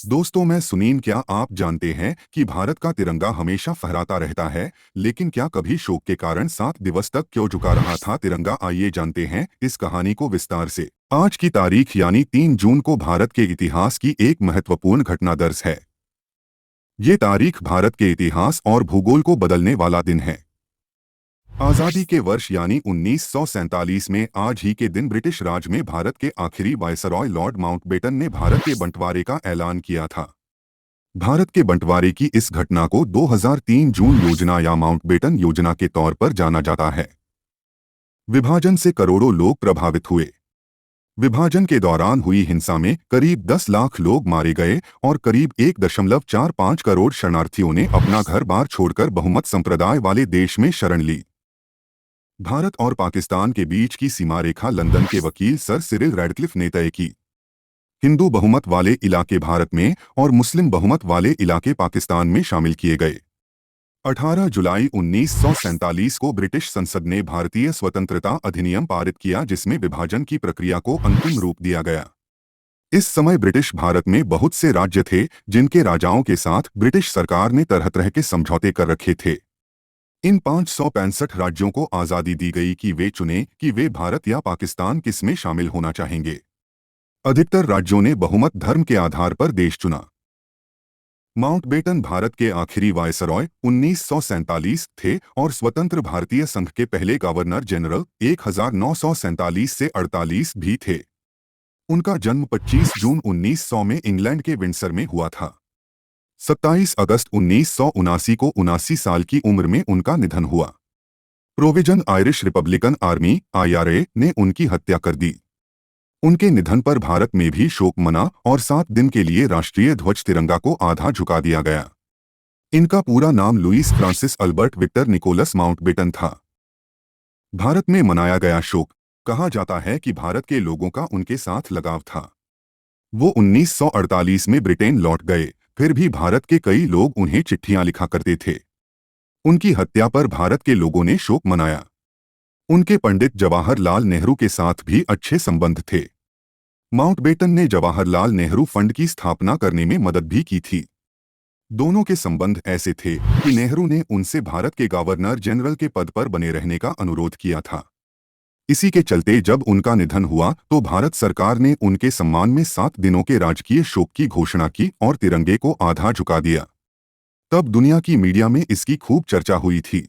दोस्तों, मैं सुनील। क्या आप जानते हैं कि भारत का तिरंगा हमेशा फहराता रहता है, लेकिन क्या कभी शोक के कारण 7 दिवस तक क्यों झुका रहा था तिरंगा? आइए जानते हैं इस कहानी को विस्तार से। आज की तारीख यानी 3 जून को भारत के इतिहास की एक महत्वपूर्ण घटना दर्ज है। ये तारीख भारत के इतिहास और भूगोल को बदलने वाला दिन है। आज़ादी के वर्ष यानी 1947 में आज ही के दिन ब्रिटिश राज में भारत के आखिरी वायसरॉय लॉर्ड माउंटबेटन ने भारत के बंटवारे का ऐलान किया था। भारत के बंटवारे की इस घटना को 2003 जून योजना या माउंटबेटन योजना के तौर पर जाना जाता है। विभाजन से करोड़ों लोग प्रभावित हुए। विभाजन के दौरान हुई हिंसा में करीब 10 लाख लोग मारे गए और करीब 1.45 करोड़ शरणार्थियों ने अपना घर बार छोड़कर बहुमत संप्रदाय वाले देश में शरण ली। भारत और पाकिस्तान के बीच की सीमा रेखा लंदन के वकील सर सिरिल रैडक्लिफ ने तय की। हिंदू बहुमत वाले इलाके भारत में और मुस्लिम बहुमत वाले इलाके पाकिस्तान में शामिल किए गए। 18 जुलाई 1947 को ब्रिटिश संसद ने भारतीय स्वतंत्रता अधिनियम पारित किया, जिसमें विभाजन की प्रक्रिया को अंतिम रूप दिया गया। इस समय ब्रिटिश भारत में बहुत से राज्य थे जिनके राजाओं के साथ ब्रिटिश सरकार ने तरह तरह के समझौते कर रखे थे। इन 565 राज्यों को आज़ादी दी गई कि वे चुनें कि वे भारत या पाकिस्तान किस में शामिल होना चाहेंगे। अधिकतर राज्यों ने बहुमत धर्म के आधार पर देश चुना। माउंटबेटन भारत के आखिरी वायसरॉय 1947 थे और स्वतंत्र भारतीय संघ के पहले गवर्नर जनरल 1947 से 48 भी थे। उनका जन्म 25 जून 1900 में इंग्लैंड के विंडसर में हुआ था। 27 अगस्त 1979 को 79 साल की उम्र में उनका निधन हुआ। Provision Irish Republican army (IRA) ने उनकी हत्या कर दी। उनके निधन पर भारत में भी शोक मना और 7 दिन के लिए राष्ट्रीय ध्वज तिरंगा को आधा झुका दिया गया। इनका पूरा नाम Louis Francis Albert Victor Nicholas Mountbatten था। भारत में मनाया गया शोक। कहा जाता है कि भारत के लोगों का उनके साथ लगाव था। वो 1948 में ब्रिटेन लौट गए, फिर भी भारत के कई लोग उन्हें चिट्ठियां लिखा करते थे। उनकी हत्या पर भारत के लोगों ने शोक मनाया। उनके पंडित जवाहरलाल नेहरू के साथ भी अच्छे संबंध थे। माउंटबेटन ने जवाहरलाल नेहरू फंड की स्थापना करने में मदद भी की थी। दोनों के संबंध ऐसे थे कि नेहरू ने उनसे भारत के गवर्नर जनरल के पद पर बने रहने का अनुरोध किया था। इसी के चलते जब उनका निधन हुआ तो भारत सरकार ने उनके सम्मान में 7 दिनों के राजकीय शोक की घोषणा की और तिरंगे को आधा झुका दिया। तब दुनिया की मीडिया में इसकी खूब चर्चा हुई थी।